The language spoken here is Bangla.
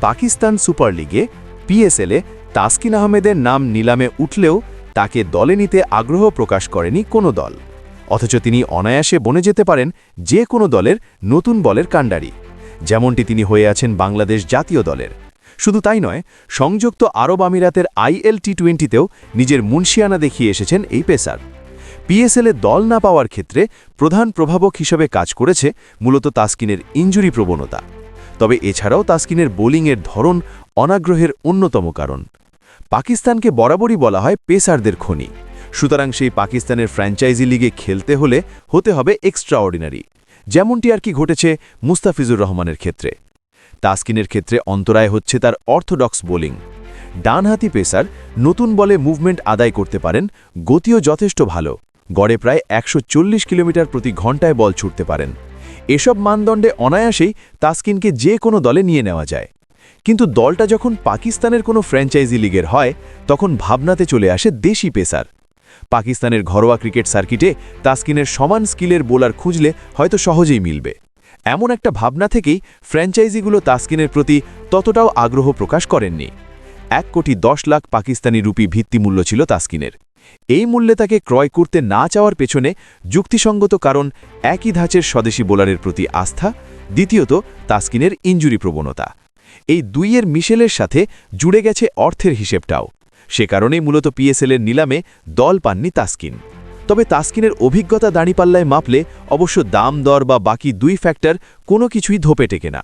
পাকিস্তান সুপার লিগে পিএসএলে তাসকিন আহমেদের নাম নিলামে উঠলেও তাকে দলে নিতে আগ্রহ প্রকাশ করেনি কোনো দল, অথচ তিনি অনায়াসে বনে যেতে পারেন যে কোনো দলের নতুন বলের কাণ্ডারি, যেমনটি তিনি হয়ে আছেন বাংলাদেশ জাতীয় দলের। শুধু তাই নয়, সংযুক্ত আরব আমিরাতের আইএল টি20তেও নিজের মুনশিয়ানা দেখিয়ে এসেছেন এই পেসার। পিএসএলে দল না পাওয়ার ক্ষেত্রে প্রধান প্রভাবক হিসেবে কাজ করেছে মূলত তাসকিনের ইনজুরি প্রবণতা। তবে এছাড়াও তাসকিনের বোলিংয়ের ধরন অনাগ্রহের অন্যতম কারণ। পাকিস্তানকে বরাবরই বলা হয় পেসারদের খনি, সুতরাং সেই পাকিস্তানের ফ্র্যাঞ্চাইজি লিগে খেলতে হলে হতে হবে এক্সট্রাঅর্ডিনারি, যেমনটি আর কি ঘটেছে মুস্তাফিজুর রহমানের ক্ষেত্রে। তাসকিনের ক্ষেত্রে অন্তরায় হচ্ছে তার অর্থোডক্স বোলিং। ডানহাতি পেসার নতুন বলে মুভমেন্ট আদায় করতে পারেন, গতিও যথেষ্ট ভালো, গড়ে প্রায় ১৪০ কিলোমিটার প্রতি ঘন্টায় বল ছুটতে পারেন। এসব মানদণ্ডে অনায়াসেই তাসকিনকে যে কোনো দলে নিয়ে নেওয়া যায়। কিন্তু দলটা যখন পাকিস্তানের কোনো ফ্র্যাঞ্চাইজি লিগের হয়, তখন ভাবনাতে চলে আসে দেশি পেসার। পাকিস্তানের ঘরোয়া ক্রিকেট সার্কিটে তাসকিনের সমান স্কিলের বোলার খুঁজলে হয়তো সহজেই মিলবে, এমন একটা ভাবনা থেকেই ফ্র্যাঞ্চাইজিগুলো তাসকিনের প্রতি ততটাও আগ্রহ প্রকাশ করেননি। ১,১০,০০,০০০ পাকিস্তানি রুপি ভিত্তিমূল্য ছিল তাসকিনের। এই মূল্যে তাকে ক্রয় করতে না চাওয়ার পেছনে যুক্তিসঙ্গত কারণ একই ধাঁচের স্বদেশি বোলারের প্রতি আস্থা, দ্বিতীয়ত তাসকিনের ইনজুরি প্রবণতা। এই দুইয়ের মিশেলের সাথে জুড়ে গেছে অর্থের হিসেবটাও। সে কারণেই মূলত পিএসএলের নিলামে দল পাননি তাসকিন। তবে তাসকিনের অভিজ্ঞতা দাঁড়িপাল্লায় মাপলে অবশ্য দাম দর বা বাকি দুই ফ্যাক্টর কোনো কিছুই ধোপে টেকে না।